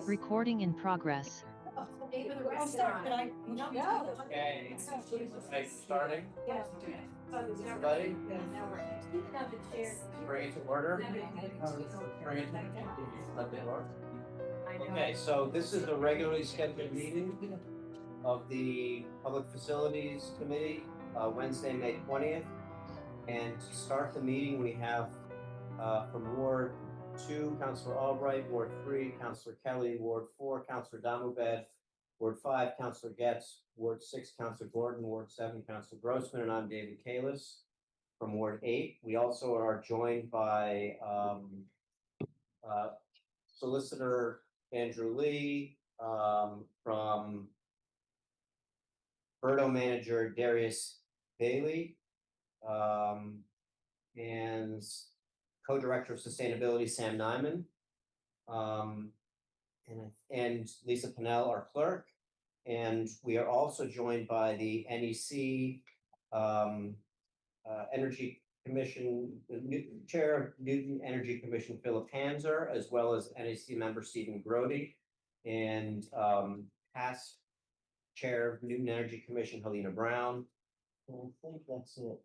Recording in progress. I'll start, but I. Okay, starting. Everybody, bring it to order. Bring it to order. Okay, so this is a regularly scheduled meeting of the Public Facilities Committee, Wednesday, May 20th. And to start the meeting, we have from Ward 2, Councilor Albright, Ward 3, Councilor Kelly, Ward 4, Councilor Damobed, Ward 5, Councilor Getz, Ward 6, Councilor Gordon, Ward 7, Councilor Grossman, and I'm David Kalis from Ward 8. We also are joined by Solicitor Andrew Lee, from Berto Manager Darius Bailey, and Co-Director of Sustainability Sam Nyman, and Lisa Pinnell, our clerk. And we are also joined by the NEC Energy Commission, the Chair of Newton Energy Commission, Philip Hanser, as well as NEC member Stephen Grody, and past Chair of Newton Energy Commission, Helena Brown. And I think that's it.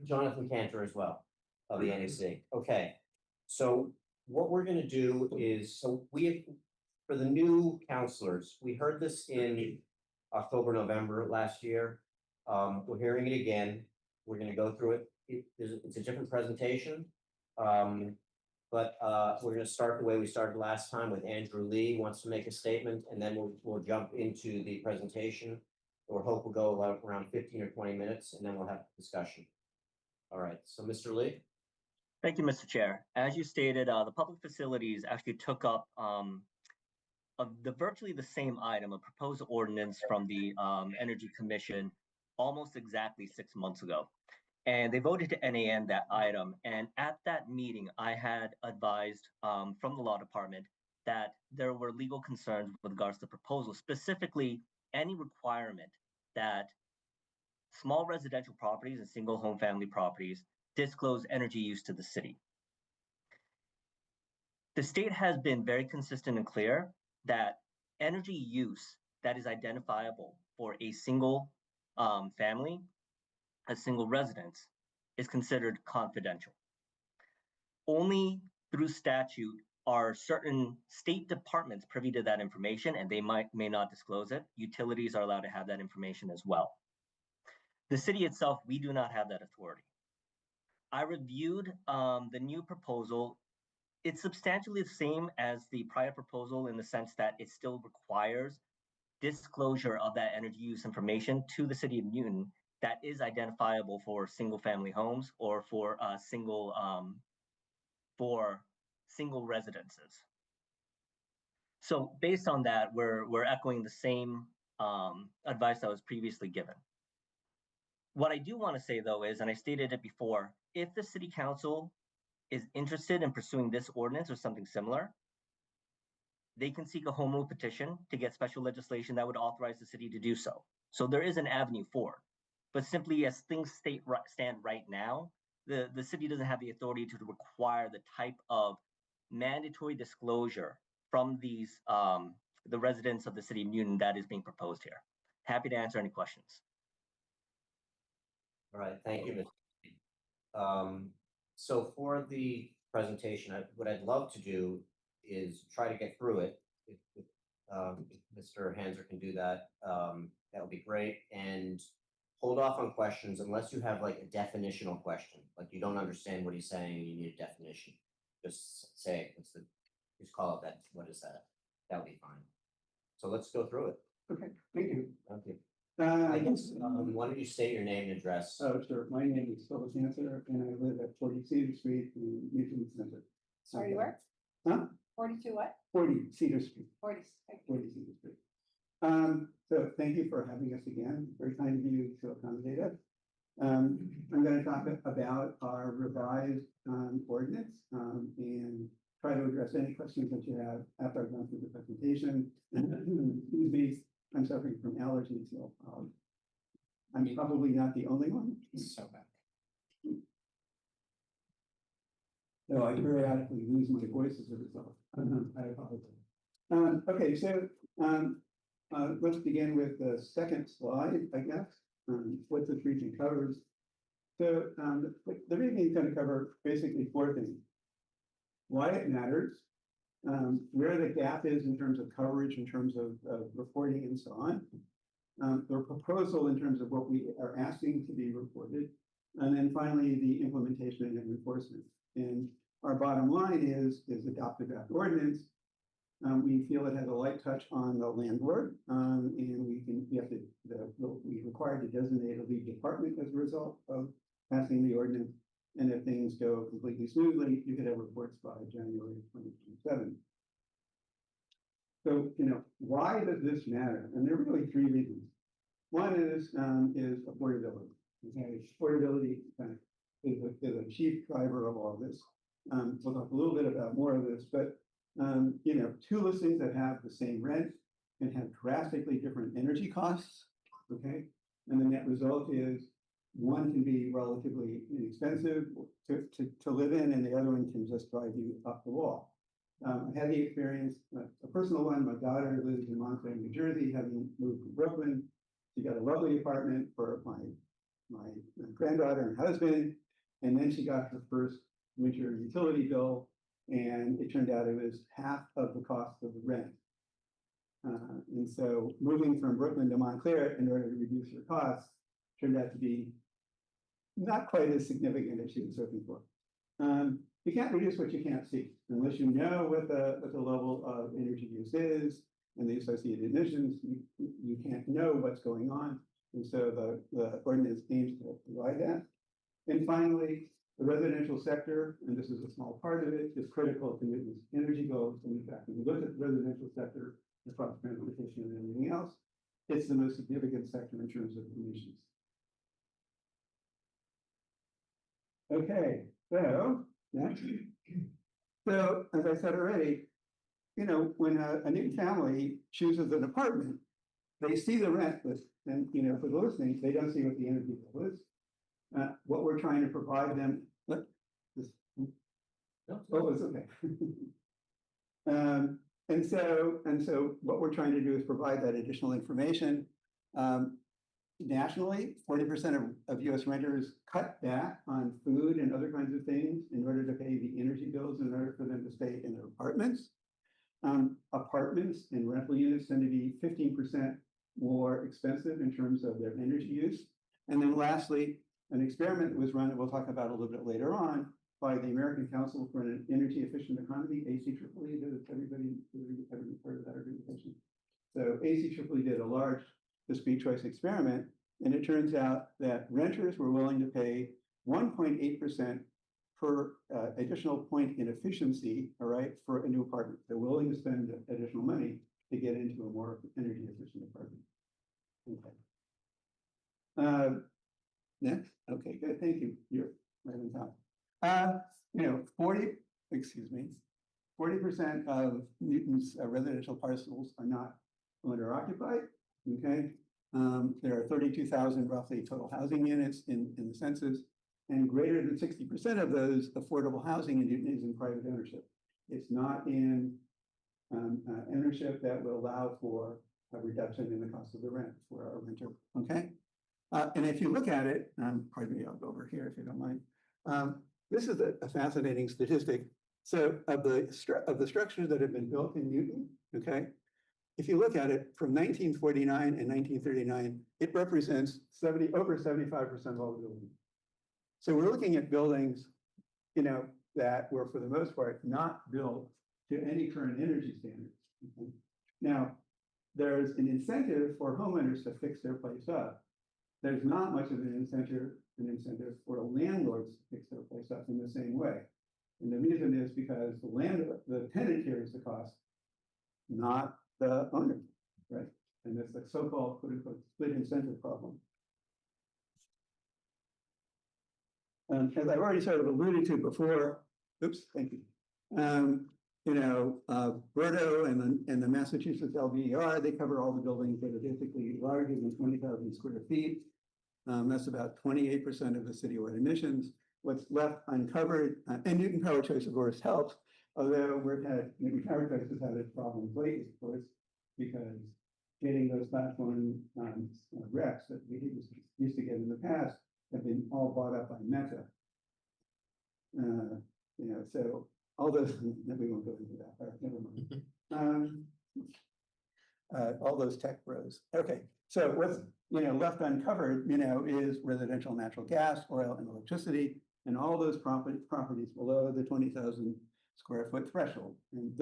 Jonathan Cantor as well, of the NEC. Okay, so what we're going to do is, for the new counselors, we heard this in October, November last year. We're hearing it again. We're going to go through it. It's a different presentation, but we're going to start the way we started last time with Andrew Lee wants to make a statement, and then we'll jump into the presentation. Or hope will go around 15 or 20 minutes, and then we'll have a discussion. All right, so Mr. Lee. Thank you, Mr. Chair. As you stated, the public facilities actually took up virtually the same item, a proposed ordinance from the Energy Commission almost exactly 6 months ago. And they voted to NAN that item. And at that meeting, I had advised from the law department that there were legal concerns with regards to the proposal, specifically any requirement that small residential properties and single home family properties disclose energy use to the city. The state has been very consistent and clear that energy use that is identifiable for a single family, a single residence, is considered confidential. Only through statute are certain state departments privy to that information, and they may not disclose it. Utilities are allowed to have that information as well. The city itself, we do not have that authority. I reviewed the new proposal. It's substantially the same as the prior proposal in the sense that it still requires disclosure of that energy use information to the city of Newton that is identifiable for single family homes or for single residences. So based on that, we're echoing the same advice that was previously given. What I do want to say though is, and I stated it before, if the city council is interested in pursuing this ordinance or something similar, they can seek a home rule petition to get special legislation that would authorize the city to do so. So there is an avenue for it. But simply as things stand right now, the city doesn't have the authority to require the type of mandatory disclosure from these the residents of the city of Newton that is being proposed here. Happy to answer any questions. All right, thank you, Mr. So for the presentation, what I'd love to do is try to get through it. If Mr. Hanser can do that, that would be great. And hold off on questions unless you have like a definitional question, like you don't understand what he's saying and you need a definition. Just say, just call it that. What is that? That would be fine. So let's go through it. Okay, thank you. Thank you. I guess, why don't you state your name and address? Oh, sure. My name is Philip Hanser, and I live at 40 Cedar Street in Newton Center. Sorry, where? Huh? 42 what? 40 Cedar Street. 40. 40 Cedar Street. So thank you for having us again. Very kind of you to accommodate us. I'm going to talk about our revised ordinance and try to address any questions that you have after I've gone through the presentation. Excuse me, I'm suffering from allergies, so I'm probably not the only one. So bad. So I periodically lose my voice as a result. I apologize. Okay, so let's begin with the second slide, I guess. What this region covers. So the region is going to cover basically four things: why it matters, where the gap is in terms of coverage, in terms of reporting, and so on. The proposal in terms of what we are asking to be reported, and then finally the implementation and enforcement. And our bottom line is adopt a draft ordinance. We feel it has a light touch on the landlord, and we required to designate a lead department as a result of passing the ordinance. And if things go completely smoothly, you could have reports by January 2027. So, why does this matter? And there are really three reasons. One is affordability. Okay, affordability is a chief driver of all this. We'll talk a little bit about more of this, but two listings that have the same rent can have drastically different energy costs. Okay, and the net result is one can be relatively inexpensive to live in, and the other one can just drive you up the wall. I had the experience, a personal one. My daughter lives in Montclair, New Jersey, having moved from Brooklyn. She got a lovely apartment for my granddaughter and husband, and then she got her first winter utility bill, and it turned out it was half of the cost of the rent. And so moving from Brooklyn to Montclair in order to reduce her costs turned out to be not quite as significant as she was hoping for. You can't reduce what you can't see unless you know what the level of energy use is and the associated emissions. You can't know what's going on, and so the ordinance aims to provide that. And finally, the residential sector, and this is a small part of it, is critical to Newton's energy goals. And in fact, when you look at the residential sector across transportation and everything else, it's the most significant sector in terms of emissions. Okay, so next. So as I said already, when a new family chooses an apartment, they see the rent list, and for the listening, they don't see what the energy bill is. What we're trying to provide them. Oh, it's okay. And so what we're trying to do is provide that additional information. Nationally, 40% of US renters cut back on food and other kinds of things in order to pay the energy bills, in order for them to stay in their apartments. Apartments and rental units tend to be 15% more expensive in terms of their energy use. And then lastly, an experiment was run that we'll talk about a little bit later on by the American Council for an Energy Efficient Economy, ACEEE. Does everybody ever heard of that organization? So ACEEE did a large discrete choice experiment, and it turns out that renters were willing to pay 1.8% per additional point in efficiency, all right, for a new apartment. They're willing to spend additional money to get into a more energy efficient apartment. Okay. Next. Okay, good. Thank you. You're right on top. 40% of Newton's residential parcels are not owner occupied. Okay. There are 32,000 roughly total housing units in the census, and greater than 60% of those affordable housing in Newton is in private ownership. It's not in ownership that will allow for a reduction in the cost of the rent for our renter. Okay. And if you look at it, pardon me, I'll go over here if you don't mind. This is a fascinating statistic. So of the structures that have been built in Newton, okay, if you look at it from 1949 and 1939, it represents over 75% of all the buildings. So we're looking at buildings, that were for the most part not built to any current energy standards. Okay? Now, there's an incentive for homeowners to fix their place up. There's not much of an incentive for landlords to fix their place up in the same way. And the reason is because the tenant carries the cost, not the owner, right? And it's the so-called quote-unquote split incentive problem. As I've already sort of alluded to before, oops, thank you. Berto and the Massachusetts LBER, they cover all the buildings that are basically larger than 20,000 square feet. That's about 28% of the citywide emissions. what's left uncovered, and Newton Power Choice, of course, helps, although Newton Power Choice has had its problems lately, of course, because getting those platform recs that we used to get in the past have been all bought up by Meta. So all those, we won't go into that, all right, never mind. All those tech bros. Okay, so what's left uncovered, is residential natural gas, oil, and electricity, and all those properties below the 20,000 square foot threshold. And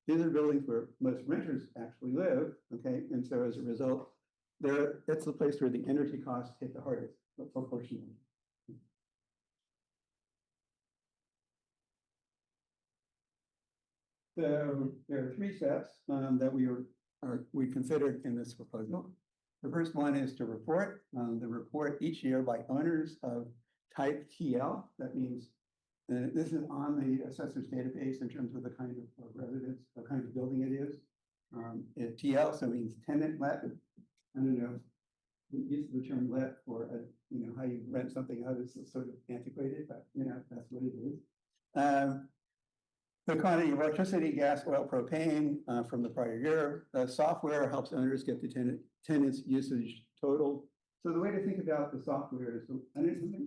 these are buildings where most renters actually live. Okay, and so as a result, that's the place where the energy costs hit the hardest, proportionally. So there are three steps that we considered in this proposal. The first one is to report the report each year by owners of type TL. That means this is on the assessor's database in terms of the kind of residence, the kind of building it is. TL, so it means tenant let. I don't know, we use the term let for how you rent something out is sort of antiquated, but that's what it is. The quantity of electricity, gas, oil, propane from the prior year. The software helps owners get the tenant's usage total. So the way to think about the software is, anybody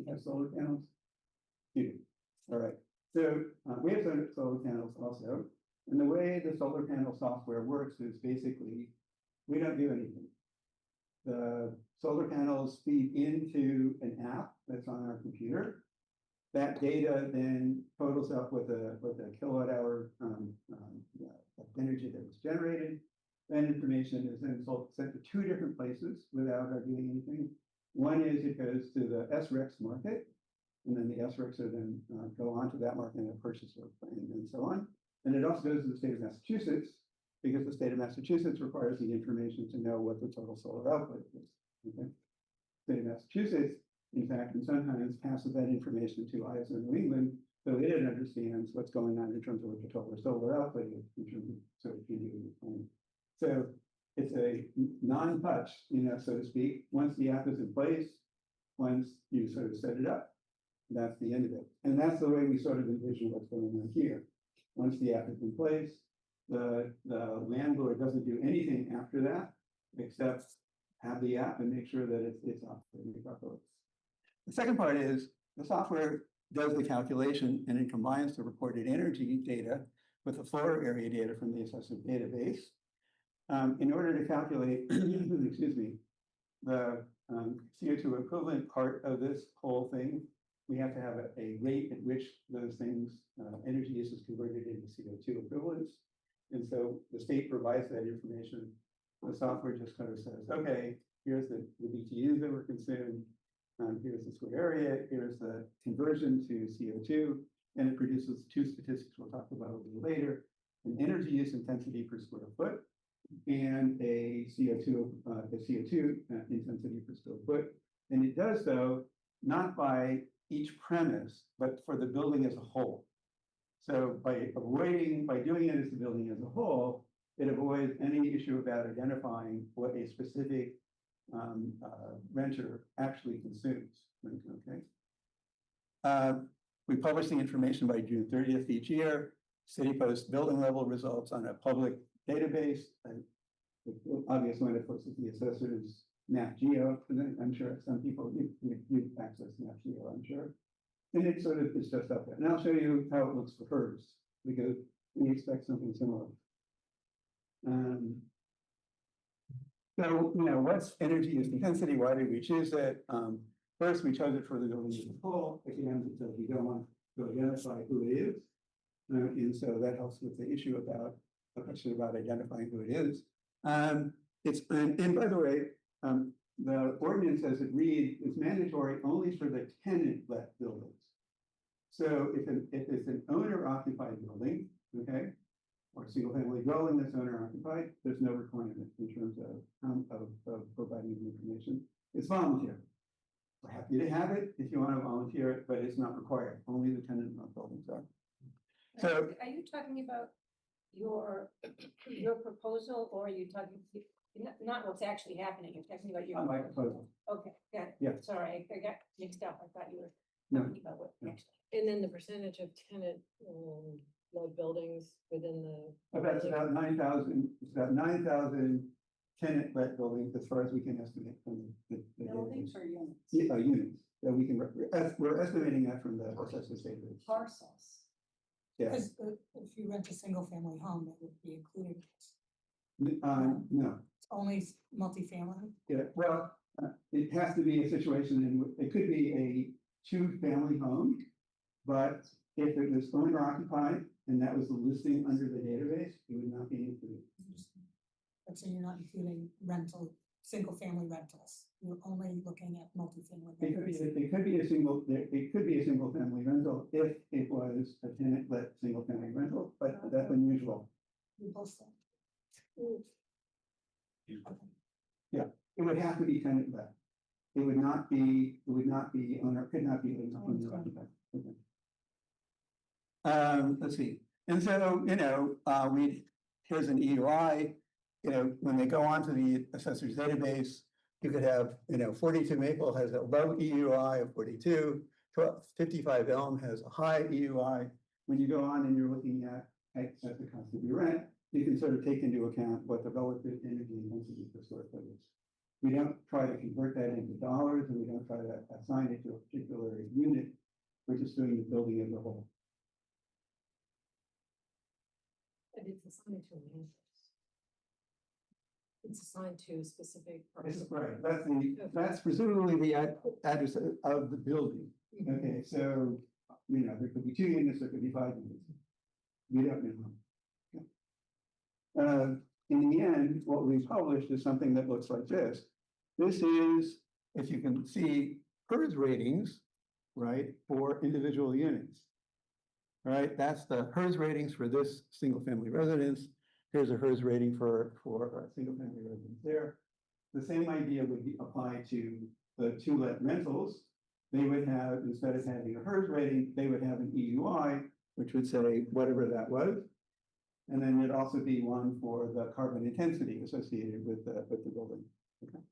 have solar panels? You do. All right. So we have solar panels also. And the way the solar panel software works is basically, we don't do anything. The solar panels feed into an app that's on our computer. That data then totals up with a kilowatt hour of energy that was generated. That information is then sent to two different places without our doing anything. One is it goes to the SREX market, and then the SREX are then go onto that market and purchase and so on. And it also goes to the state of Massachusetts, because the state of Massachusetts requires the information to know what the total solar output is. Okay? State of Massachusetts, in fact, and sometimes passes that information to ISO New England, so it understands what's going on in terms of what the total solar output is, in terms of sort of so it's a non-touch, so to speak. Once the app is in place, once you sort of set it up, that's the end of it. And that's the way we sort of envision what's going on here. Once the app is in place, the landlord doesn't do anything after that, except have the app and make sure that it's operating properly. The second part is the software does the calculation and it combines the reported energy data with the floor area data from the assessor database. In order to calculate, excuse me, the CO2 equivalent part of this whole thing, we have to have a rate at which those things, energy use is converted into CO2 equivalents. And so the state provides that information. The software just kind of says, okay, here's the BTUs that were consumed. Here's the square area, here's the conversion to CO2, and it produces two statistics we'll talk about a little later, an energy use intensity per square foot and a CO2 intensity per square foot. And it does so not by each premise, but for the building as a whole. So by doing it as the building as a whole, it avoids any issue about identifying what a specific renter actually consumes. Okay. We publish the information by June 30th each year. City posts building level results on a public database. The obvious one, of course, is the assessor's NapGeo. I'm sure some people you've accessed NapGeo, I'm sure. And it sort of is just up there. And I'll show you how it looks for hers, because we expect something similar. So, what's energy use intensity? Why did we choose it? First, we chose it for the building as a whole, again, because we don't want to identify who it is. And so that helps with the issue about the question about identifying who it is. And by the way, the ordinance as it reads is mandatory only for the tenant-let buildings. So if it's an owner-occupied building, okay, or a single-family dwelling that's owner-occupied, there's no requirement in terms of providing the information. It's volunteer. We're happy to have it if you want to volunteer it, but it's not required. Only the tenant-let buildings are. So, are you talking about your proposal, or are you talking Not what's actually happening, you're talking about On my your, proposal. okay, got it. Yeah. Sorry, I got mixed up, I thought you were No. talking about what No. actually. And then the percentage of tenant, led buildings within the. It's about 9,000, it's about 9,000 tenant-led buildings as far as we can estimate from the. Buildings or units? Units, that we can, we're estimating that from the assessment database. Parcels. Yeah, Because if you rent a single family home, that would be included. no, It's only multifamily. yeah, well, it has to be a situation in which, it could be a two-family home. But if it was owner occupied and that was the listing under the database, it would not be included. But so you're not including rental, single family rentals. You're only looking at multifamily. It could be, rentals. it could be a single, it could be a single family rental if it was a tenant-let single family rental, but that's unusual. You both said. It would have to be tenant-let. It would not be owner, could not be owner occupied. Okay. Let's see, and so, here's an EUI, when they go onto the assessor's database, you could have, 42 Maple has a low EUI of 42, 55 Elm has a high EUI. When you go on and you're looking at the cost of your rent, you can sort of take into account what the relative energy intensity per square foot is. We don't try to convert that into dollars, and we don't try to assign it to a particular unit. We're just doing the building as a whole. But it's assigned to an address. It's assigned to a specific. This is parcel. right, that's presumably the address of the building. Okay, so, there could be 2 units, there could be 5 units. We don't know. In the end, what we published is something that looks like this. This is, if you can see, HERS ratings, right, for individual units. Right, that's the HERS ratings for this single family residence. Here's a HERS rating for a single family residence there. The same idea would be applied to the two-let rentals. They would have, instead of having a HERS rating, they would have an EUI, which would say whatever that was. And then it'd also be one for the carbon intensity associated with the building. Okay.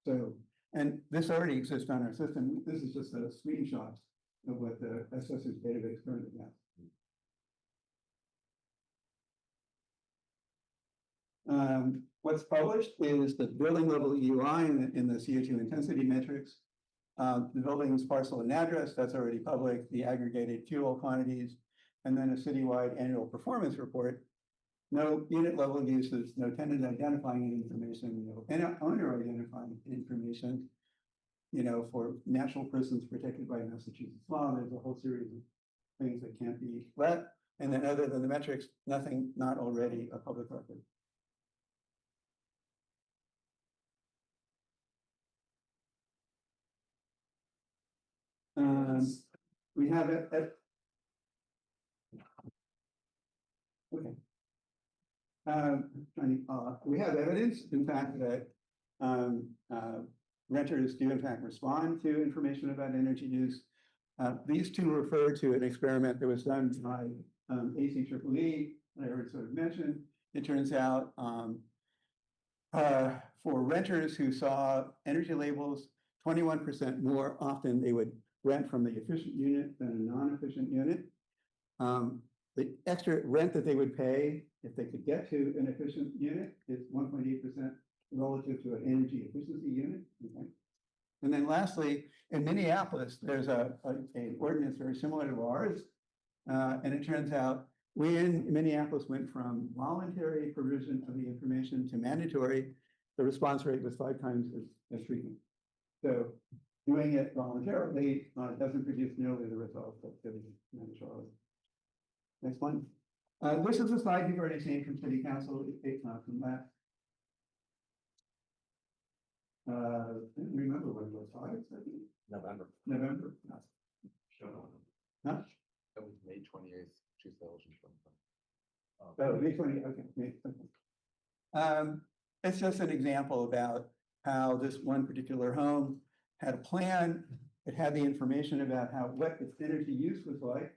So, and this already exists on our system. This is just a screenshot of what the assessor's database currently has. What's published is the building level EUI in the CO2 intensity metrics. The building's parcel and address, that's already public, the aggregated fuel quantities, and then a citywide annual performance report. No unit level uses, no tenant identifying information, no owner identifying information. For natural persons protected by Massachusetts law, there's a whole series of things that can't be let. And then other than the metrics, nothing not already a public record. We have it. Okay. We have evidence, in fact, that renters do in fact respond to information about energy use. These two refer to an experiment that was done by ACEEE, that I heard sort of mentioned. It turns out for renters who saw energy labels, 21% more often they would rent from the efficient unit than a non-efficient unit. The extra rent that they would pay if they could get to an efficient unit is 1.8% relative to an energy efficiency unit. Okay. And then lastly, in Minneapolis, there's an ordinance very similar to ours. And it turns out we in Minneapolis went from voluntary provision of the information to mandatory. The response rate was 5 times as frequent. So doing it voluntarily doesn't produce nearly the results that doing it mandatorily. Next one. This is a slide you've already seen from City Council. It's not from that. I don't remember when it was. August, I think. November. November. No. Huh? That was May 28th, 2025. Oh, May 20, okay. It's just an example about how this one particular home had a plan. It had the information about what its energy use was like,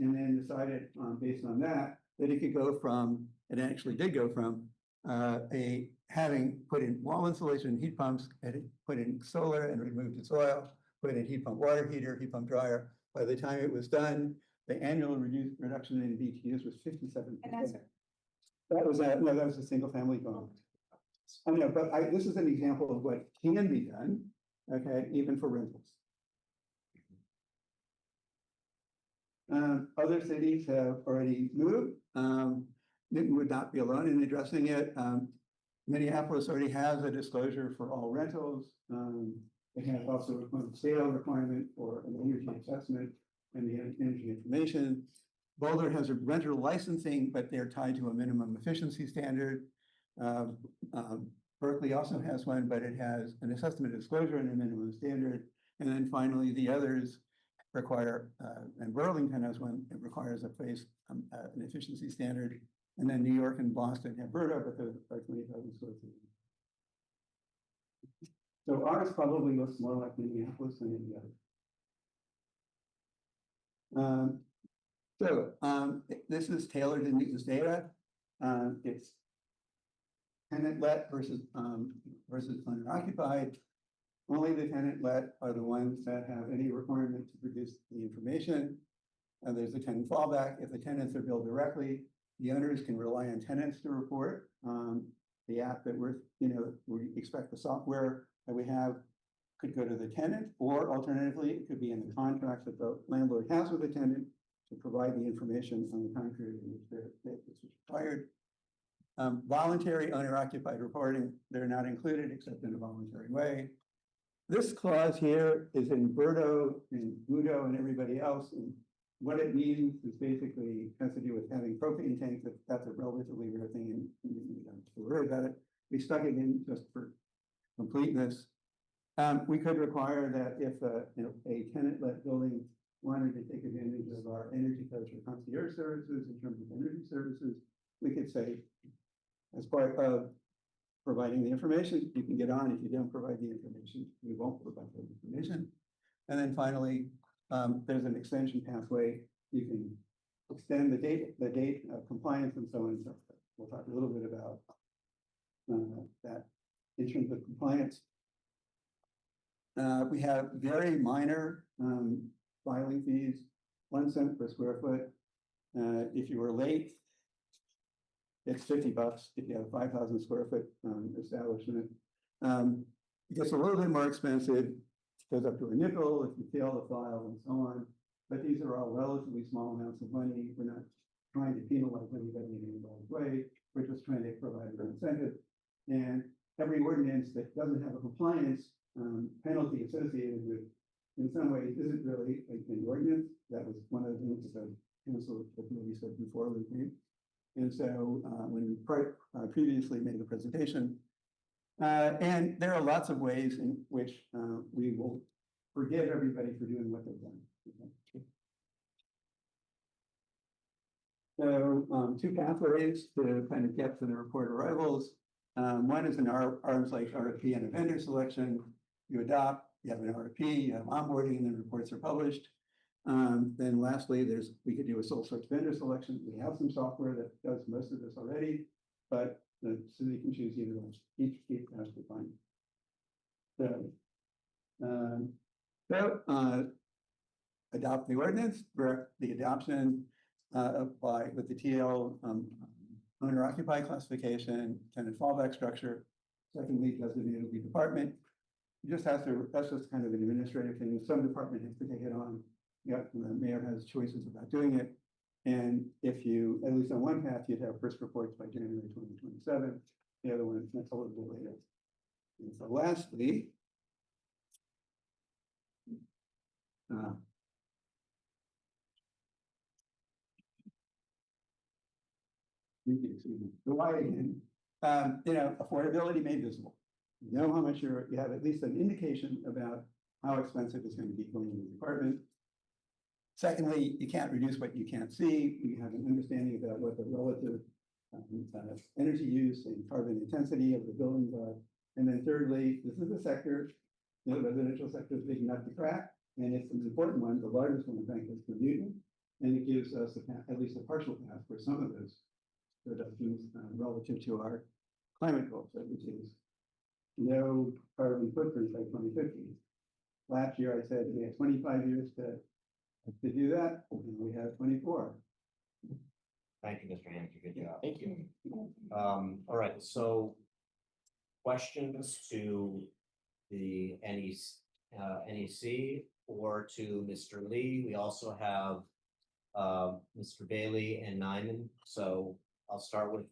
and then decided based on that it could go from, it actually did go from having put in wall insulation, heat pumps, and put in solar and removed its oil, put in heat pump water heater, heat pump dryer. By the time it was done, the annual reduction in BTUs was 57%. And that's, That was no, that was a single family home. I know, but this is an example of what can be done, okay, even for rentals. Other cities have already moved. Newton would not be alone in addressing it. Minneapolis already has a disclosure for all rentals. They have also a point of sale requirement for an energy assessment and the energy information. Boulder has a rental licensing, but they're tied to a minimum efficiency standard. Berkeley also has one, but it has an assessment disclosure and a minimum standard. And then finally, the others require, and Burlington has one, it requires a place, an efficiency standard. And then New York and Boston have BERTA, but they're like 20,000 square feet. So ours probably looks more like Minneapolis than any other. This is tailored to Newton's data. It's tenant let versus owner occupied. Only the tenant let are the ones that have any requirement to produce the information. And there's a tenant fallback. If the tenants are billed directly, the owners can rely on tenants to report. The app that we expect the software that we have could go to the tenant, or alternatively, it could be in the contract that the landlord has with the tenant to provide the information on the time period in which it's required. Voluntary owner-occupied reporting, they're not included except in a voluntary way. This clause here is in Berto and Udo and everybody else. And what it means is basically has to do with having propane tanks. That's a relatively rare thing, and we don't have to worry about it. We stuck it in just for completeness. We could require that if a tenant-let building wanted to take advantage of our energy coach or concierge services in terms of energy services, we could say, as part of providing the information, you can get on. If you don't provide the information, we won't provide the information. And then finally, there's an extension pathway. You can extend the date of compliance and so on and so forth. We'll talk a little bit about that in terms of compliance. We have very minor filing fees, 1 cent per square foot. If you were late, it's $50 if you have a 5,000 square foot establishment. It gets a little bit more expensive. It goes up to a nickel if you fail to file and so on. But these are all relatively small amounts of money. We're not trying to penalize anybody in any way. We're just trying to provide an incentive. And every ordinance that doesn't have a compliance penalty associated with, in some ways, isn't really an ordinance. That was one of the things that the council committee said before we came. And so when we previously made the presentation, and there are lots of ways in which we will forgive everybody for doing what they've done. Okay. So 2 pathways to kind of get to the report arrivals. One is an arm's length RFP and a vendor selection. You adopt, you have an RFP, you have onboarding, and then reports are published. Then lastly, we could do a sole source vendor selection. We have some software that does most of this already, but the city can choose either one. Each has to find. So adopt the ordinance, direct the adoption with the TL owner occupied classification, tenant fallback structure. Secondly, designate the department. You just have to, that's just kind of an administrative thing. Some department has to take it on. Yeah, the mayor has choices about doing it. And if you, at least on one path, you'd have first reports by January 2027. The other one, that's a little bit later. And so lastly, the why again, affordability made visible. You know how much you have at least an indication about how expensive it's going to be going into the department. Secondly, you can't reduce what you can't see. You have an understanding about what the relative energy use and carbon intensity of the buildings are. And then thirdly, this is a sector, the residential sector is big enough to crack, and it's an important one, the largest one, I think, is for Newton. And it gives us at least a partial path for some of those reductions relative to our climate goals, which is no carbon footprint by 2050. Last year, I said we had 25 years to do that, and we have 24. Thank you, Mr. Hannigan, good job. Thank you. All right, so questions to the NEC or to Mr. Lee? We also have Mr. Bailey and Nyman. So I'll start with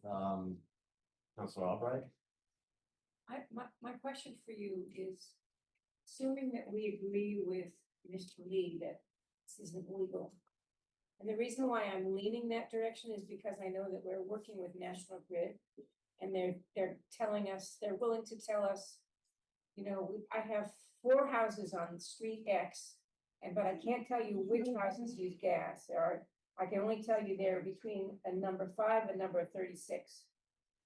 Councilor Albright. My question for you is, assuming that we agree with Mr. Lee that this isn't legal. And the reason why I'm leaning that direction is because I know that we're working with National Grid. And they're telling us, they're willing to tell us, you know, I have 4 houses on street X. But I can't tell you which houses use gas. I can only tell you they're between a number 5 and number 36.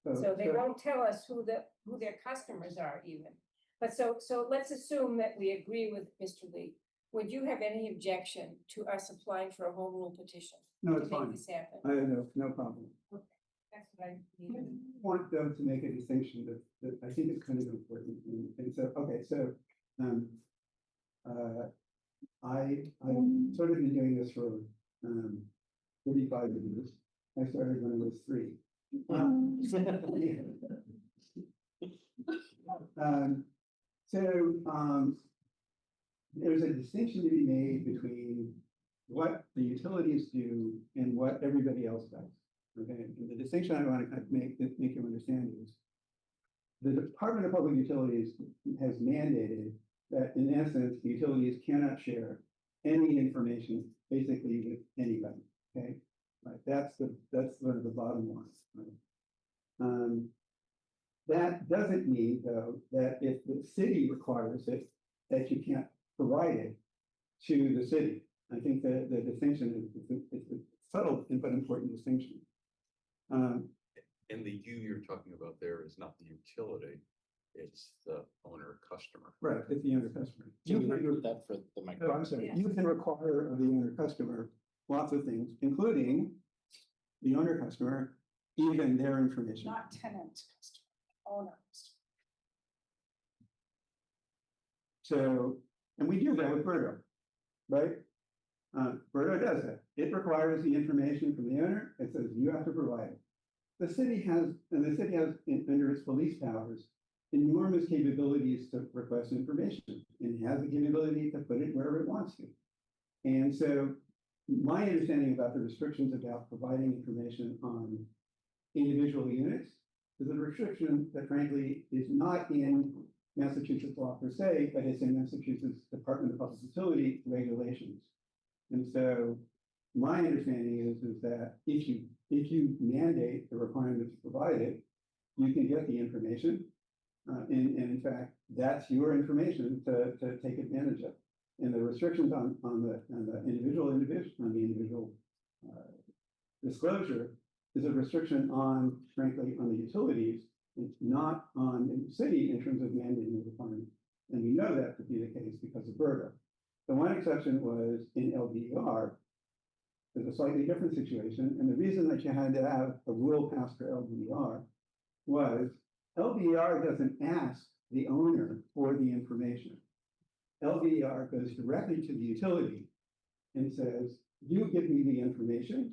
So they won't tell us who their customers are even. But so let's assume that we agree with Mr. Lee. Would you have any objection to us applying for a home rule petition? No, it's to make fine. this happen? I have no problem. That's what I I need. want though to make a distinction that I think is kind of important. And so, okay, so I've sort of been doing this for 35 years. I started when I was 3. There's a distinction to be made between what the utilities do and what everybody else does. Okay, and the distinction I want to kind of make you understand is the Department of Public Utilities has mandated that in essence, the utilities cannot share any information basically with anybody. Okay, right? That's sort of the bottom line. Right? That doesn't mean though that if the city requires it, that you can't provide it to the city. I think that the distinction is a subtle but important distinction. And the you you're talking about there is not the utility, it's the owner customer. Right, it's the owner customer. Can you repeat that for the Oh, microphone? I'm sorry. Yes. You can require of the owner customer lots of things, including the owner customer, even their information. Not tenant, owner. So, and we do that with Berto, right? Berto does that. It requires the information from the owner. It says you have to provide it. The city has under its police powers, enormous capabilities to request information and has the capability to put it wherever it wants to. And so my understanding about the restrictions about providing information on individual units is a restriction that frankly is not in Massachusetts law per se, but it's in Massachusetts Department of Public Utility regulations. And so my understanding is that if you mandate the requirement to provide it, you can get the information. And in fact, that's your information to take advantage of. And the restrictions on the individual disclosure is a restriction on, frankly, on the utilities. It's not on the city in terms of mandating the requirement. And we know that to be the case because of Berto. The one exception was in LDR. There's a slightly different situation. And the reason that you had to have a rule passed for LDR was LDR doesn't ask the owner for the information. LDR goes directly to the utility and says, you give me the information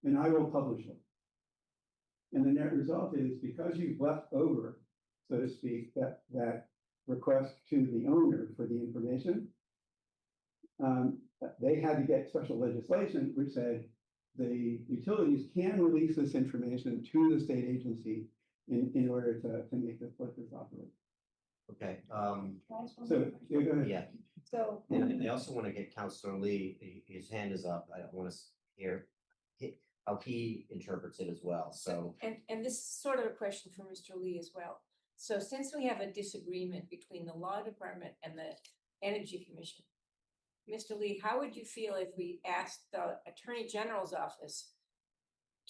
and I will publish it. And the net result is because you've left over, so to speak, that request to the owner for the information, they had to get special legislation which said the utilities can release this information to the state agency in order to make this filters operate. Okay, So, yeah, go ahead. yeah, So, and I also want to get Councilor Lee, his hand is up. I want to hear how he interprets it as well, so. and this is sort of a question for Mr. Lee as well. So since we have a disagreement between the law department and the Energy Commission, Mr. Lee, how would you feel if we asked the Attorney General's office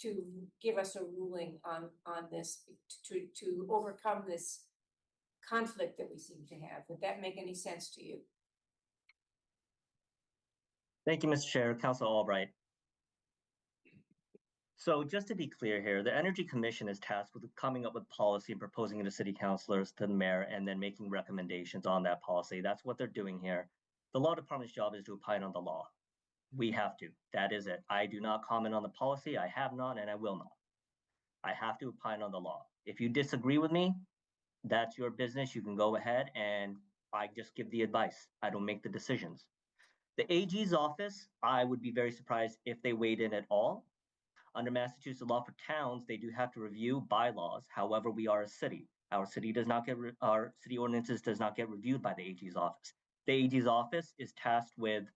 to give us a ruling on this to overcome this conflict that we seem to have? Would that make any sense to you? Thank you, Mr. Chair, Councilor Albright. So just to be clear here, the Energy Commission is tasked with coming up with policy and proposing it to city councilors, to the mayor, and then making recommendations on that policy. That's what they're doing here. The law department's job is to opine on the law. We have to. That is it. I do not comment on the policy. I have not, and I will not. I have to opine on the law. If you disagree with me, that's your business. You can go ahead, and I just give the advice. I don't make the decisions. The AG's office, I would be very surprised if they weighed in at all. Under Massachusetts law for towns, they do have to review bylaws. However, we are a city. Our city does not get our city ordinances does not get reviewed by the AG's office. The AG's office is tasked with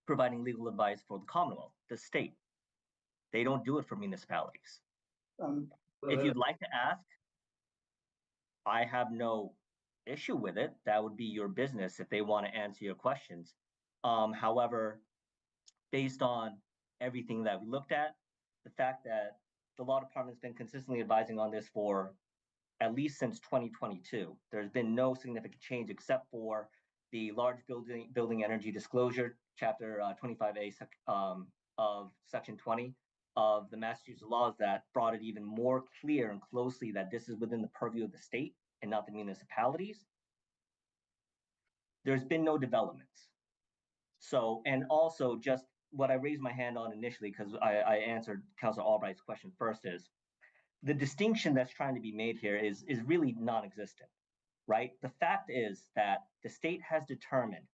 providing legal advice for the Commonwealth, the state. They don't do it for municipalities. If you'd like to ask, I have no issue with it. That would be your business if they want to answer your questions. However, based on everything that we looked at, the fact that the law department's been consistently advising on this for at least since 2022, there's been no significant change except for the large building energy disclosure, chapter 25A of section 20 of the Massachusetts laws that brought it even more clear and closely that this is within the purview of the state and not the municipalities. There's been no developments. So, and also just what I raised my hand on initially, because I answered Councilor Albright's question first, is the distinction that's trying to be made here is really non-existent, right? The fact is that the state has determined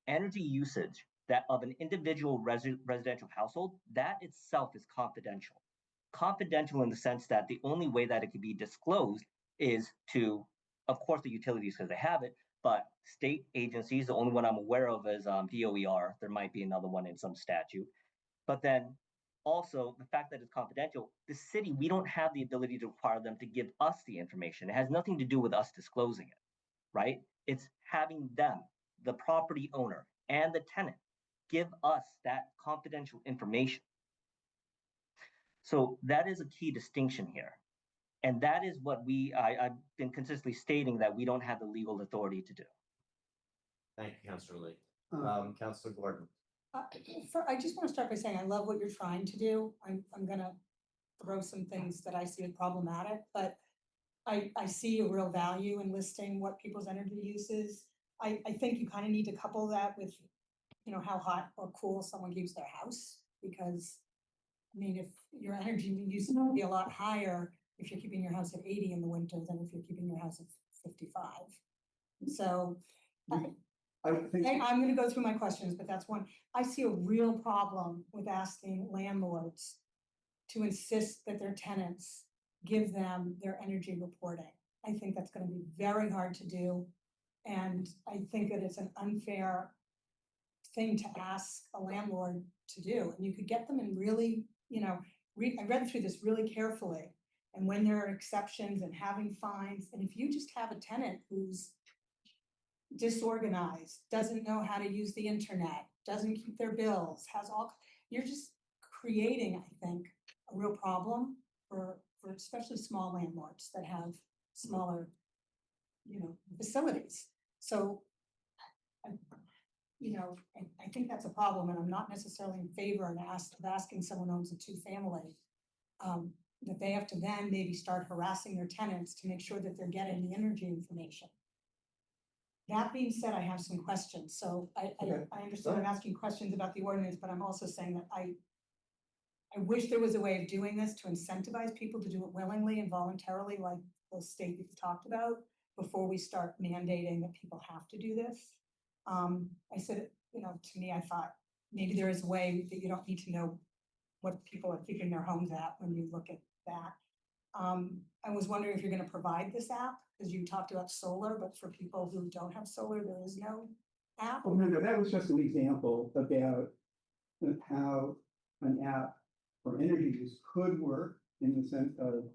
energy usage that of an individual residential household, that itself is confidential. Confidential in the sense that the only way that it can be disclosed is to, of course, the utilities because they have it, but state agencies, the only one I'm aware of is DOER. There might be another one in some statute. But then also the fact that it's confidential, the city, we don't have the ability to require them to give us the information. It has nothing to do with us disclosing it, right? It's having them, the property owner and the tenant, give us that confidential information. So that is a key distinction here. And that is what I've been consistently stating that we don't have the legal authority to do. Thank you, Councilor Lee. Um, Councilor Gordon. I just want to start by saying I love what you're trying to do. I'm gonna throw some things that I see as problematic, but I see a real value in listing what people's energy use is. I think you kind of need to couple that with, you know, how hot or cool someone keeps their house, because I mean, if your energy use is gonna be a lot higher if you're keeping your house at 80 in the winter than if you're keeping your house at 55. So I think, I'm gonna go through my questions, but that's one. I see a real problem with asking landlords to insist that their tenants give them their energy reporting. I think that's gonna be very hard to do. And I think that it's an unfair thing to ask a landlord to do. And you could get them in really, you know, I read through this really carefully. And when there are exceptions and having fines, and if you just have a tenant who's disorganized, doesn't know how to use the internet, doesn't keep their bills, you're just creating, I think, a real problem for especially small landlords that have smaller, you know, facilities. So, you know, I think that's a problem, and I'm not necessarily in favor of asking someone who owns a two-family that they have to then maybe start harassing their tenants to make sure that they're getting the energy information. That being said, I have some questions. So I understand I'm asking questions about the ordinance, but I'm also saying that I wish there was a way of doing this to incentivize people to do it willingly and voluntarily, like the state you've talked about, before we start mandating that people have to do this. I said, you know, to me, I thought maybe there is a way that you don't need to know what people are keeping their homes at when you look at that. I was wondering if you're going to provide this app, because you talked about solar, but for people who don't have solar, there is no app. oh, no, that was just an example about how an app for energy use could work in the sense of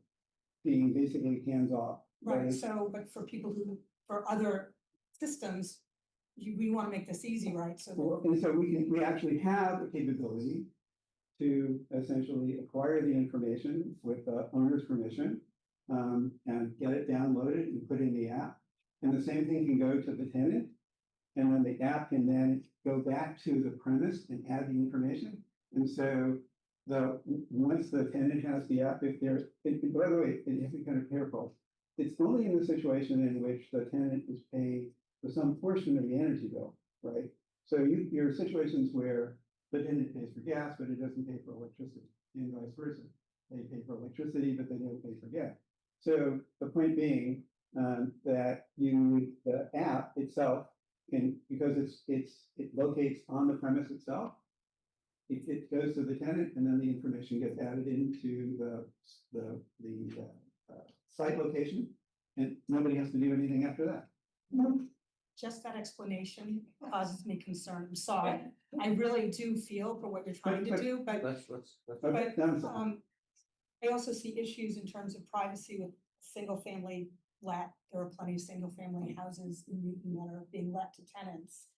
being basically hands-off. Right, so, but for people who, for other systems, we want to make this easy, right? So, Well, and so we actually have a capability to essentially acquire the information with the owner's permission and get it downloaded and put in the app. And the same thing can go to the tenant. And then the app can then go back to the premise and add the information. And so once the tenant has the app, if they're, by the way, and you have to be kind of careful. It's only in the situation in which the tenant is paying for some portion of the energy bill, right? So your situations where the tenant pays for gas, but it doesn't pay for electricity, and vice versa. They pay for electricity, but they don't pay for gas. So the point being, that the app itself can, because it locates on the premise itself, it goes to the tenant and then the information gets added into the site location, and nobody has to do anything after that. Just that explanation causes me concern. I'm sorry. I really do feel for what you're trying to do, but let's. Okay, But, I'm sorry. I also see issues in terms of privacy with single family let. There are plenty of single family houses in Newton that are being let to tenants.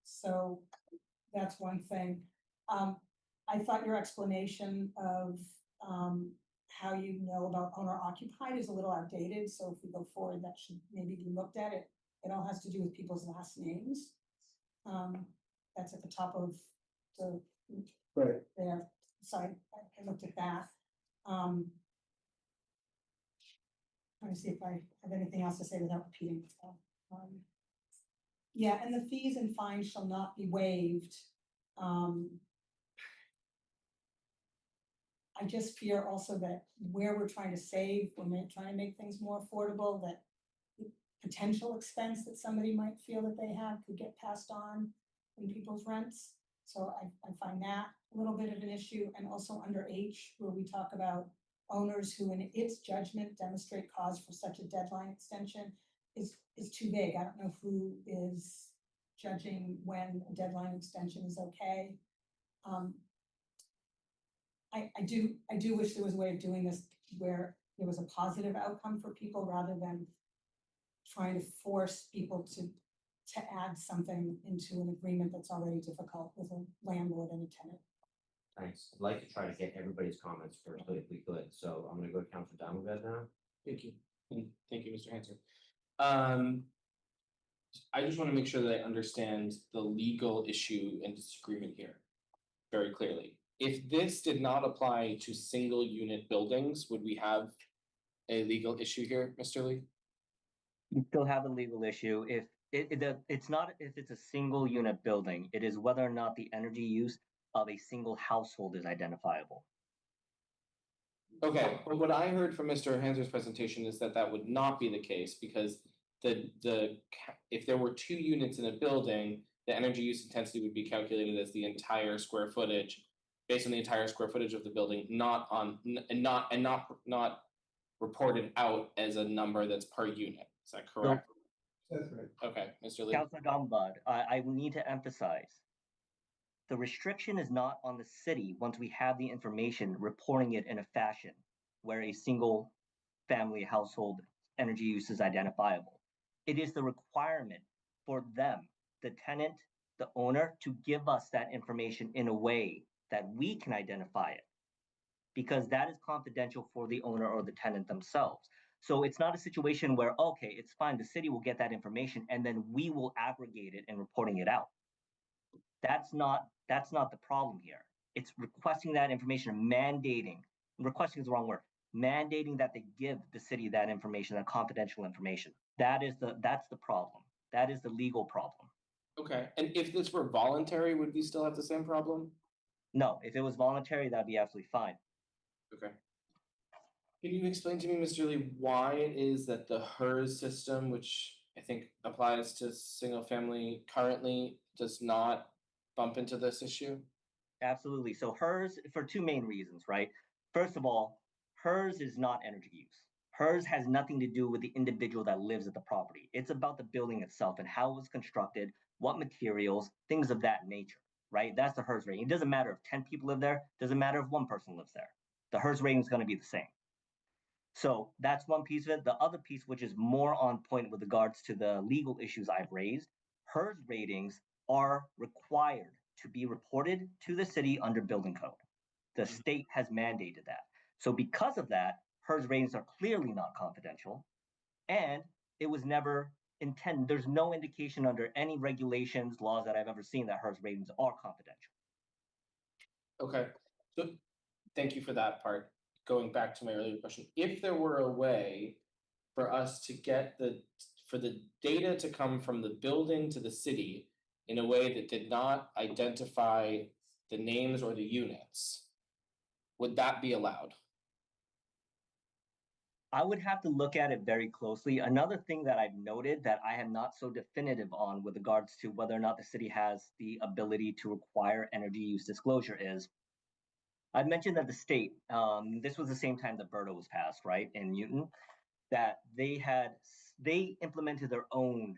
So that's one thing. I thought your explanation of, how you know about owner occupied is a little outdated. So if we go forward, that should maybe be looked at. It all has to do with people's last names. That's at the top of the Right. there. So I looked at that. Trying to see if I have anything else to say without repeating myself. Yeah, and the fees and fines shall not be waived. I just fear also that where we're trying to save, trying to make things more affordable, that the potential expense that somebody might feel that they have could get passed on in people's rents. So I find that a little bit of an issue. And also under H, where we talk about owners who in its judgment demonstrate cause for such a deadline extension is too vague. I don't know who is judging when a deadline extension is okay. I do wish there was a way of doing this where there was a positive outcome for people rather than trying to force people to add something into an agreement that's already difficult with a landlord and a tenant. Thanks. I'd like to try to get everybody's comments first, if we could. So I'm gonna go to Councilor Diamondback now. Thank you. Thank you, Mr. Hanser. I just want to make sure that I understand the legal issue and disagreement here very clearly. If this did not apply to single unit buildings, would we have a legal issue here, Mr. Lee? You still have a legal issue if it's not if it's a single unit building, it is whether or not the energy use of a single household is identifiable. Okay, but what I heard from Mr. Hanser's presentation is that that would not be the case because if there were 2 units in a building, the energy use intensity would be calculated as the entire square footage, based on the entire square footage of the building, not reported out as a number that's per unit. Is that correct? That's right. Okay, Mr. Lee. Councilor Dombad, I need to emphasize the restriction is not on the city once we have the information reporting it in a fashion where a single family household energy use is identifiable. It is the requirement for them, the tenant, the owner, to give us that information in a way that we can identify it, because that is confidential for the owner or the tenant themselves. So it's not a situation where, okay, it's fine, the city will get that information and then we will aggregate it and reporting it out. That's not the problem here. It's requesting that information, requesting is the wrong word, mandating that they give the city that information, that confidential information. That's the problem. That is the legal problem. Okay, and if this were voluntary, would we still have the same problem? No, if it was voluntary, that'd be absolutely fine. Okay. Can you explain to me, Mr. Lee, why it is that the HERS system, which I think applies to single family currently, does not bump into this issue? Absolutely. So HERS, for 2 main reasons, right? First of all, HERS is not energy use. HERS has nothing to do with the individual that lives at the property. It's about the building itself and how it was constructed, what materials, things of that nature, right? That's the HERS rating. It doesn't matter if 10 people live there, doesn't matter if 1 person lives there. The HERS rating is going to be the same. So that's one piece of it. The other piece, which is more on point with regards to the legal issues I've raised, HERS ratings are required to be reported to the city under building code. The state has mandated that. So because of that, HERS ratings are clearly not confidential, and it was never intended. There's no indication under any regulations, laws that I've ever seen that HERS ratings are confidential. Okay, so thank you for that part. Going back to my earlier question, if there were a way for us to get for the data to come from the building to the city in a way that did not identify the names or the units, would that be allowed? I would have to look at it very closely. Another thing that I've noted that I am not so definitive on with regards to whether or not the city has the ability to require energy use disclosure is, I've mentioned that the state, this was the same time that BERTA was passed, right, in Newton, that they implemented their own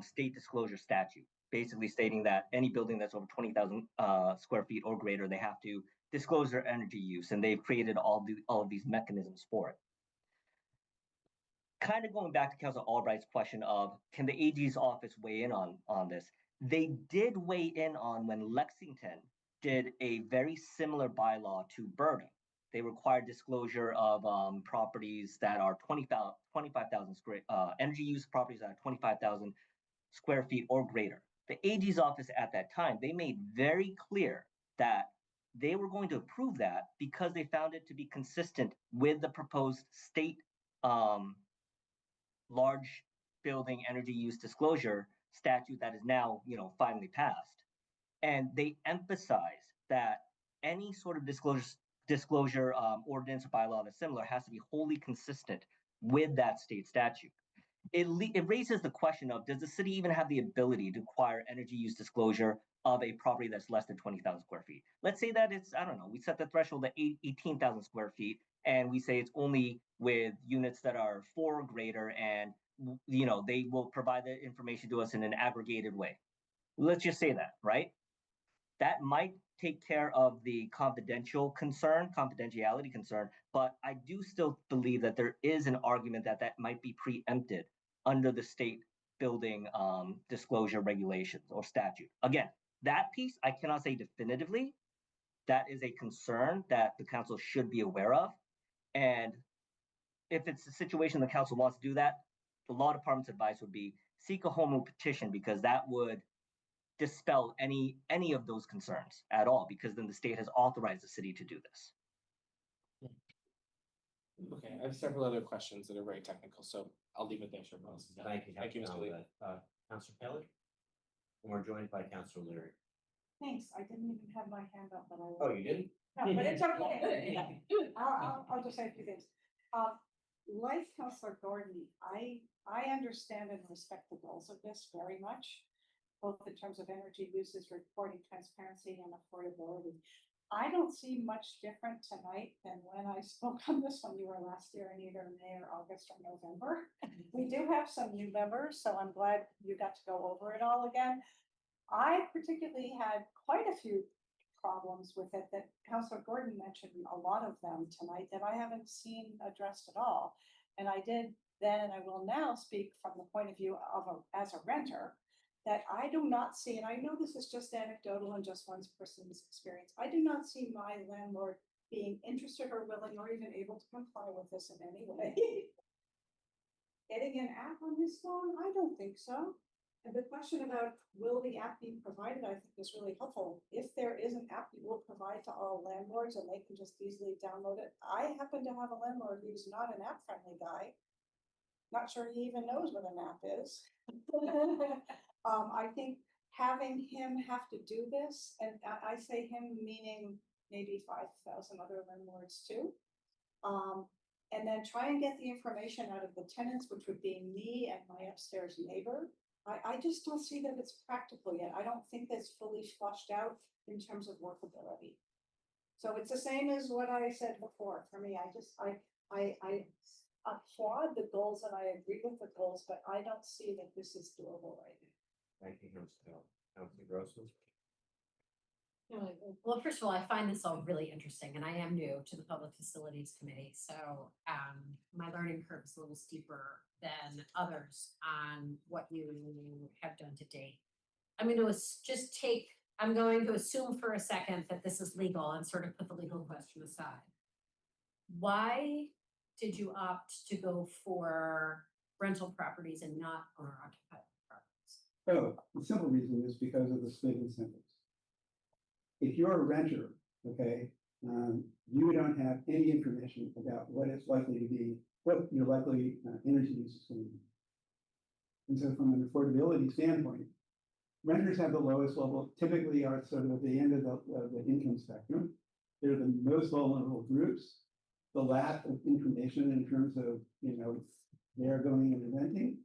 state disclosure statute, basically stating that any building that's over 20,000 square feet or greater, they have to disclose their energy use, and they've created all of these mechanisms for it. Kind of going back to Councilor Albright's question of, can the AG's office weigh in on this? They did weigh in on when Lexington did a very similar bylaw to BERTA. They required disclosure of properties that are 25,000 square, energy use properties that are 25,000 square feet or greater. The AG's office at that time, they made very clear that they were going to approve that because they found it to be consistent with the proposed state large building energy use disclosure statute that is now, finally passed. And they emphasize that any sort of disclosure ordinance or bylaw that's similar has to be wholly consistent with that state statute. It raises the question of, does the city even have the ability to acquire energy use disclosure of a property that's less than 20,000 square feet? Let's say that it's, I don't know, we set the threshold at 18,000 square feet, and we say it's only with units that are 4 or greater, and they will provide the information to us in an aggregated way. Let's just say that, right? That might take care of the confidentiality concern, but I do still believe that there is an argument that might be preempted under the state building disclosure regulations or statute. Again, that piece I cannot say definitively. That is a concern that the council should be aware of. And if it's a situation the council wants to do that, the law department's advice would be seek a home rule petition, because that would dispel any of those concerns at all, because then the state has authorized the city to do this. Okay, I have several other questions that are very technical, so I'll leave it there, sure. Thank you. Thank you, Mr. Lee. Councilor Kelly? And we're joined by Councilor Leary. Thanks, I didn't even have my hand up, but I. Oh, you didn't? No, but it's okay. I'll just say a few things. Like Councilor Gordon, I understand and respect the goals of this very much, both in terms of energy uses, reporting transparency and affordability. I don't see much different tonight than when I spoke on this when you were last year in either May or August or November. We do have some new members, so I'm glad you got to go over it all again. I particularly had quite a few problems with it that Councilor Gordon mentioned, a lot of them tonight that I haven't seen addressed at all. And I did then, and I will now speak from the point of view of as a renter, that I do not see, and I know this is just anecdotal and just one person's experience, I do not see my landlord being interested or willing or even able to comply with this in any way. Getting an app on his phone, I don't think so. And the question about will the app be provided, I think is really helpful. If there is an app you will provide to all landlords and they can just easily download it. I happen to have a landlord who's not an app friendly guy. Not sure he even knows what an app is. I think having him have to do this, and I say him meaning maybe 5,000 other landlords too. And then try and get the information out of the tenants, which would be me and my upstairs neighbor. I just don't see that it's practical yet. I don't think that's fully flushed out in terms of workability. So it's the same as what I said before. For me, I applaud the goals and I agree with the goals, but I don't see that this is doable right now. Thank you, Councilor Grossman. Well, first of all, I find this all really interesting, and I am new to the Public Facilities Committee, so my learning curve is a little steeper than others on what you have done to date. I'm going to assume for a second that this is legal and sort of put the legal question aside. Why did you opt to go for rental properties and not owner-occupied properties? Oh, the simple reason is because of the split incentives. If you're a renter, okay, you don't have any information about what it's likely to be, what your likely energy use is going to be. And so from an affordability standpoint, renters have the lowest level, typically are sort of at the end of the income spectrum. They're the most vulnerable groups. The lack of information in terms of, they're going into renting,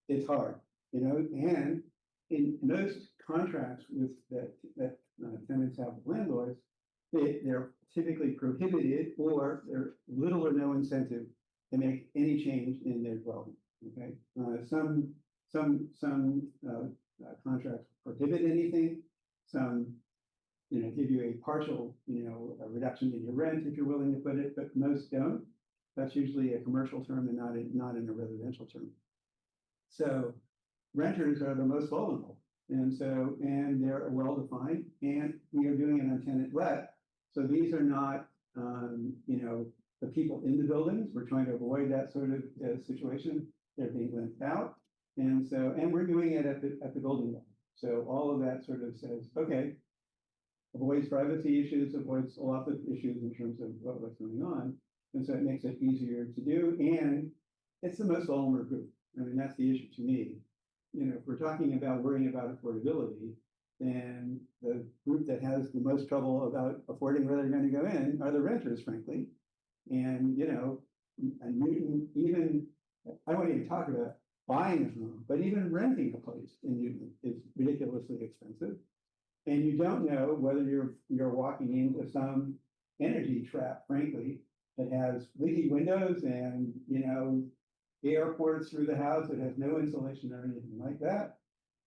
it's hard, and in most contracts with that tenants have with landlords, they're typically prohibited or there's little or no incentive to make any change in their dwelling, okay? Some contracts prohibit anything, some, give you a partial, a reduction in your rent if you're willing to put it, but most don't. That's usually a commercial term and not in a residential term. So renters are the most vulnerable. And they're well-defined, and we are doing it on tenant let. So these are not, the people in the buildings. We're trying to avoid that sort of situation. They're being lent out. And we're doing it at the building level. So all of that sort of says, okay, avoids privacy issues, avoids a lot of issues in terms of what's going on. And so it makes it easier to do. And it's the most vulnerable group. I mean, that's the issue to me. If we're talking about worrying about affordability, then the group that has the most trouble about affording where they're going to go in are the renters, frankly. And, and even, I won't even talk about buying a home, but even renting a place in Newton is ridiculously expensive. And you don't know whether you're walking into some energy trap, frankly, that has leaky windows and, air pours through the house that has no insulation or anything like that.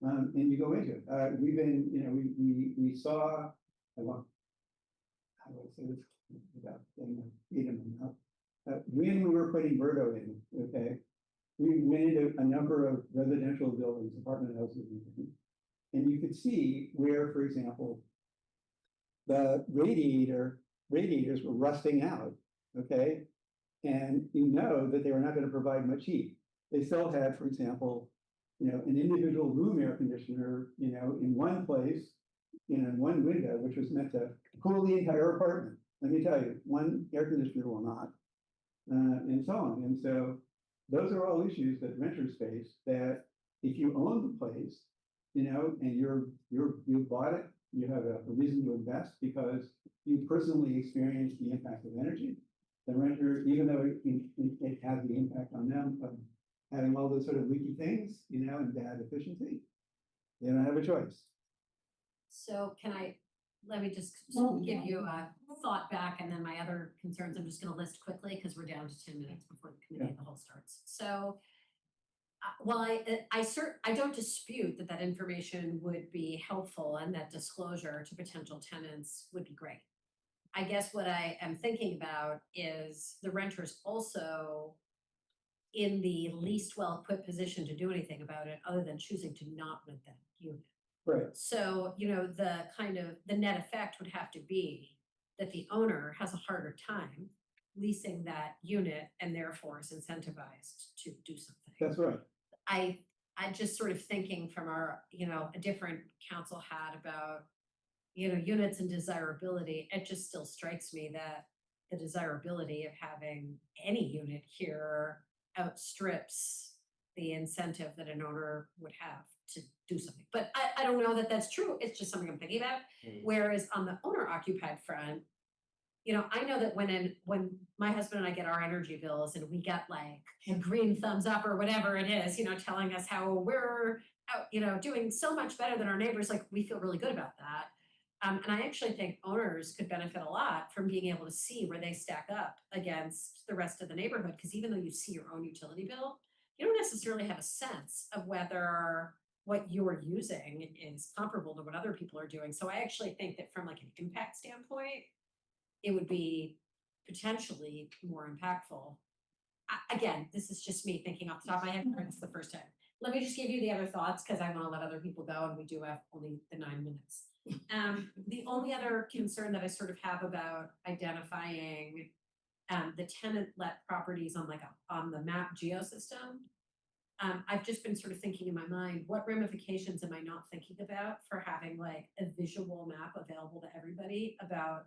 And you go into it. We've been, we saw, how do I say this without getting them up? When we were putting Verdo in, okay, we went into a number of residential buildings, apartment houses, and you could see where, for example, the radiators were rusting out, okay? And that they were not going to provide much heat. They still had, for example, an individual room air conditioner, in one place, in one window, which was meant to cool the entire apartment. Let me tell you, one air conditioner will not, and so on. And so those are all issues that renters face, that if you own the place, and you bought it, you have a reason to invest because you personally experienced the impact of energy. The renter, even though it has the impact on them of having all those sort of leaky things, and bad efficiency, they don't have a choice. So let me just give you a thought back, and then my other concerns, I'm just gonna list quickly because we're down to 10 minutes before the committee of the whole starts. So, well, I don't dispute that information would be helpful and that disclosure to potential tenants would be great. I guess what I am thinking about is the renters also in the least well-equipped position to do anything about it, other than choosing to not rent that unit. Right. So, the net effect would have to be that the owner has a harder time leasing that unit and therefore is incentivized to do something. That's right. I just sort of thinking from our, a different council had about, units and desirability. It just still strikes me that the desirability of having any unit here outstrips the incentive that an owner would have to do something. But I don't know that that's true. It's just something I'm thinking about. Whereas on the owner occupied front, I know that when my husband and I get our energy bills and we get like a green thumbs up or whatever it is, telling us how we're out, doing so much better than our neighbors, like we feel really good about that. And I actually think owners could benefit a lot from being able to see where they stack up against the rest of the neighborhood. Because even though you see your own utility bill, you don't necessarily have a sense of whether what you're using is comparable to what other people are doing. So I actually think that from like an impact standpoint, it would be potentially more impactful. Again, this is just me thinking off the top of my head. It's the first time. Let me just give you the other thoughts because I want to let other people go, and we do have only the 9 minutes. The only other concern that I sort of have about identifying the tenant let properties on the map geosystem, I've just been sort of thinking in my mind, what ramifications am I not thinking about for having like a visual map available to everybody about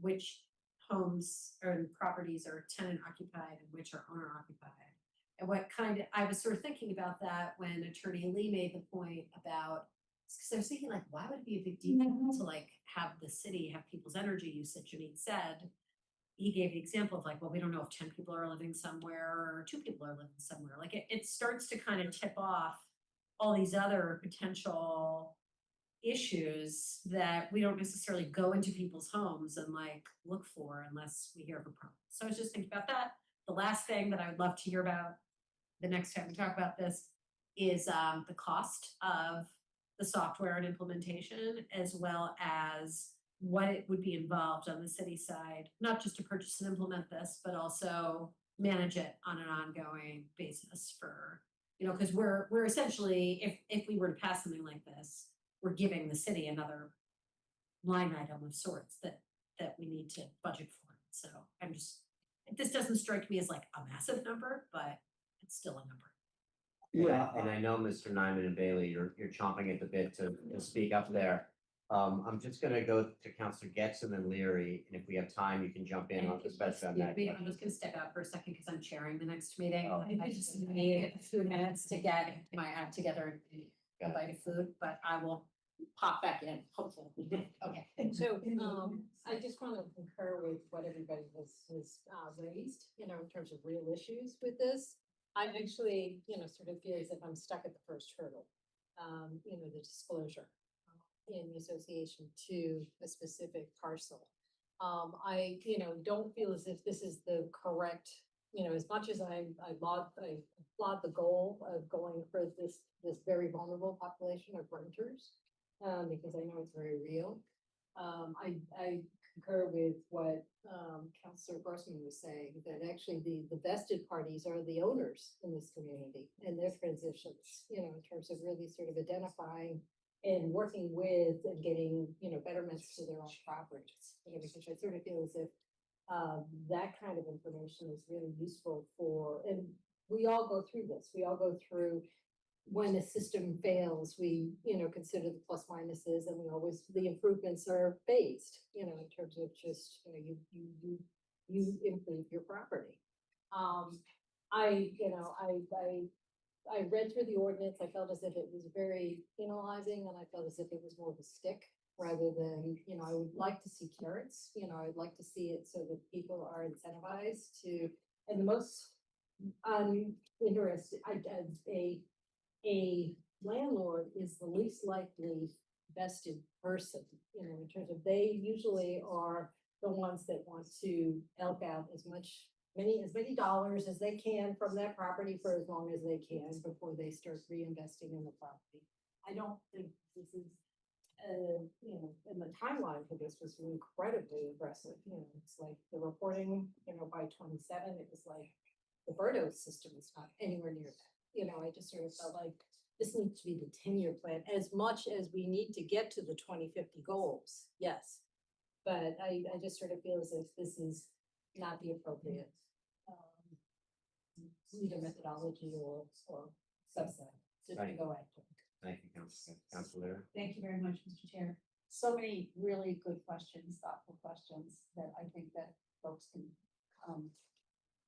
which homes or properties are tenant occupied and which are owner occupied. And what kind of, I was sort of thinking about that when Attorney Lee made the point about, because I was thinking like, why would it be a big deal to like have the city have people's energy usage? And he said, he gave the example of like, well, we don't know if 10 people are living somewhere or 2 people are living somewhere. Like it starts to kind of tip off all these other potential issues that we don't necessarily go into people's homes and like look for unless we hear of a problem. So I was just thinking about that. The last thing that I would love to hear about the next time we talk about this is the cost of the software and implementation, as well as what it would be involved on the city side, not just to purchase and implement this, but also manage it on an ongoing basis for, you know, because we're essentially, if we were to pass something like this, we're giving the city another line item of sorts that we need to budget for. So I'm just, this doesn't strike me as like a massive number, but it's still a number. Yeah, And I know Mr. Nyman and Bailey, you're chomping at the bit to speak up there. I'm just gonna go to Counselor Getz and then Leary, and if we have time, you can jump in And on, especially on that. I'm just gonna step out for a second because I'm chairing the next meeting. Oh. I just need a few minutes to get my act together and Got it. invite food, but I will pop back in, hopefully. Okay. So, I just want to concur with what everybody has raised, you know, in terms of real issues with this. I actually, you know, sort of feel as if I'm stuck at the first hurdle, you know, the disclosure in association to a specific parcel. I, you know, don't feel as if this is the correct, you know, as much as I applaud the goal of going for this very vulnerable population of renters, because I know it's very real. I concur with what Councillor Grossman was saying, that actually the vested parties are the owners in this community and their transitions, you know, in terms of really sort of identifying and working with and getting, you know, betterments to their own properties. You know, because I sort of feel as if that kind of information is really useful for, and we all go through this. We all go through when a system fails, we, you know, consider the plus minuses, and we always, the improvements are phased, you know, in terms of just, you know, you improve your property. I read through the ordinance. I felt as if it was very penalizing, and I felt as if it was more of a stick rather than, you know, I would like to see carrots. You know, I'd like to see it so that people are incentivized to, and the most interested, a landlord is the least likely vested person, you know, in terms of, they usually are the ones that want to elk out as many dollars as they can from that property for as long as they can before they start reinvesting in the property. I don't think this is, you know, and the timeline for this was incredibly aggressive. You know, it's like the reporting, you know, by 27, it was like the Birdo system is not anywhere near that. You know, I just sort of felt like this needs to be the 10-year plan, as much as we need to get to the 2050 goals. Yes. But I just sort of feel as if this is not the appropriate either methodology or subset to Right. go after. Thank you, Counselor. Thank you very much, Mr. Chair. So many really good questions, thoughtful questions that I think that folks can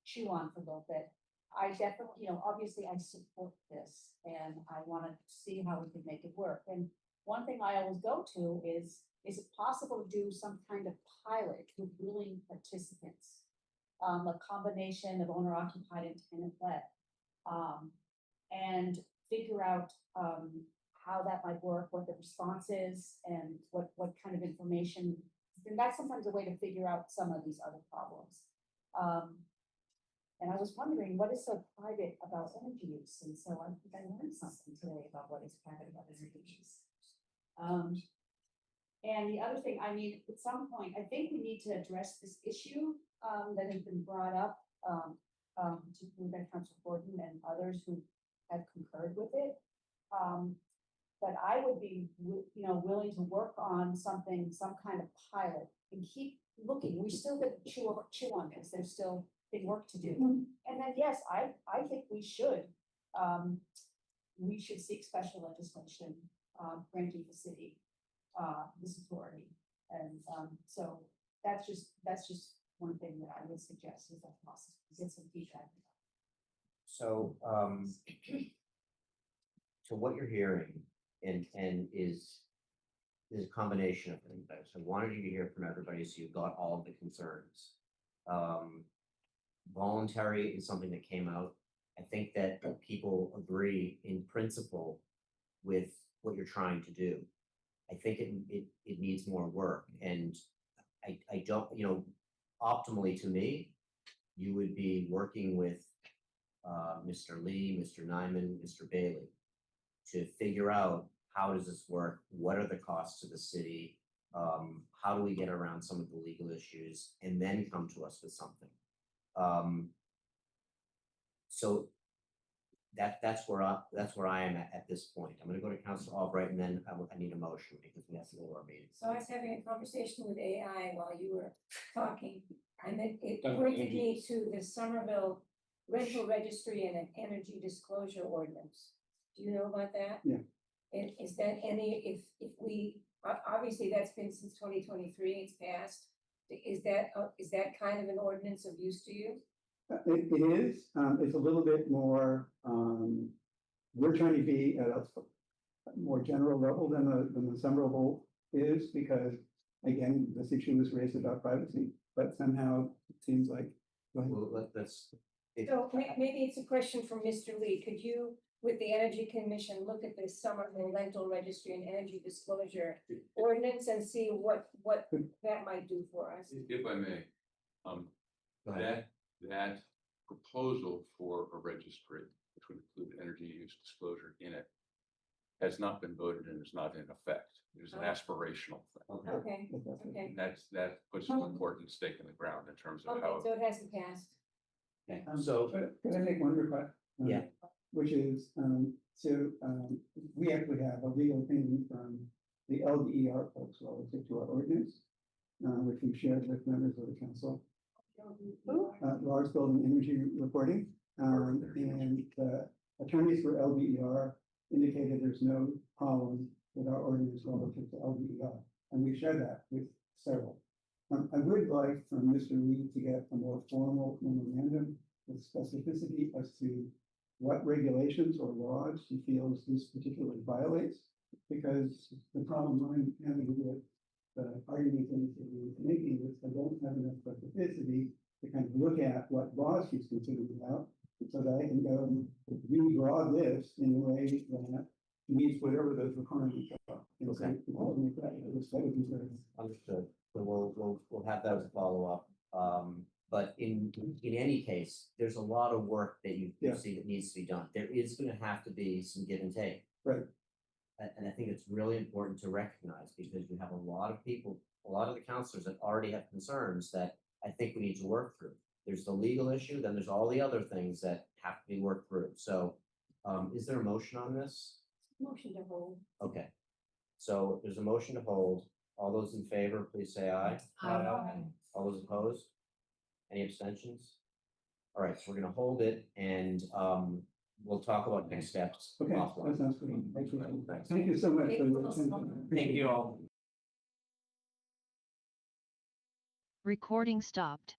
chew on for a little bit. I definitely, you know, obviously I support this and I want to see how we can make it work. And one thing I always go to is it possible to do some kind of pilot with willing participants? A combination of owner occupied and tenant led. And figure out how that might work, what the response is, and what kind of information. And that's sometimes a way to figure out some of these other problems. And I was wondering, what is so private about energy use? And so I think I learned something today about what is private about energy use. And the other thing, I mean, at some point, I think we need to address this issue that has been brought up, particularly by Councilor Gordon and others who have concurred with it. But I would be, you know, willing to work on something, some kind of pilot, and keep looking. We still got to chew on this. There's still big work to do. And then, yes, I think we should seek special legislation granting the city this authority. And so that's just one thing that I would suggest is that process, get some feedback. So, so what you're hearing and is a combination of things. So I wanted you to hear from everybody, so you got all of the concerns. Voluntary is something that came out. I think that people agree in principle with what you're trying to do. I think it needs more work, and I don't, you know, optimally to me, you would be working with Mr. Lee, Mr. Nyman, Mr. Bailey to figure out how does this work? What are the costs to the city? How do we get around some of the legal issues and then come to us with something? So that's where I am at this point. I'm gonna go to Council Albright and then I need a motion because we have to go to our meeting. So I was having a conversation with AI while you were talking, and it Done pointed energy. me to the Somerville rental registry and an energy disclosure ordinance. Do you know about that? Yeah. Is that any, if we, obviously that's been since 2023, it's passed. Is that kind of an ordinance of use to you? It is, it's a little bit more, we're trying to be at a more general level than the Somerville is, because again, this issue was raised about privacy, but somehow it seems like. Go ahead. Well, let's. So maybe it's a question for Mr. Lee. Could you, with the Energy Commission, look at the Somerville rental registry and energy disclosure ordinance and see what that might do for us? If I may, Go ahead. that proposal for a registry, which would include energy use disclosure in it, has not been voted and is not in effect. It is an Oh. aspirational thing. Okay, okay, And that puts an important stake in the ground in terms of okay, how. so it hasn't passed. Okay, So, can I make one request? Yeah. Which is, we actually have a legal opinion from the LDER folks relative to our ordinance, which we shared with members of the council. Large building energy reporting, and the attorneys for LDER indicated there's no problem with our ordinance relative to LDER, and we share that with several. I would like from Mr. Reed to get a more formal memorandum with specificity as to what regulations or laws he feels this particularly violates, because the problem I'm having with the argument that he's making is I don't have enough specificity to kind of look at what laws he's considering about, so that I can go and redraw this in a way that meets whatever those requirements are. And so, Okay. that would be very. Understood. So we'll have that as a follow-up. But in any case, there's a lot of work that you Yeah. see that needs to be done. There is gonna have to be some give and take. Right. And I think it's really important to recognize, because you have a lot of people, a lot of the counselors that already have concerns that I think we need to work through. There's the legal issue, then there's all the other things that have to be worked through. So, is there a motion on this? Motion to hold. Okay. So there's a motion to hold. All those in favor, please say aye. All those opposed? Any abstentions? All right, so we're gonna hold it and we'll talk about next steps. Okay, offline. that sounds good. Thank you. Thanks. Thank you so much for your attention. Thank you all. Recording stopped.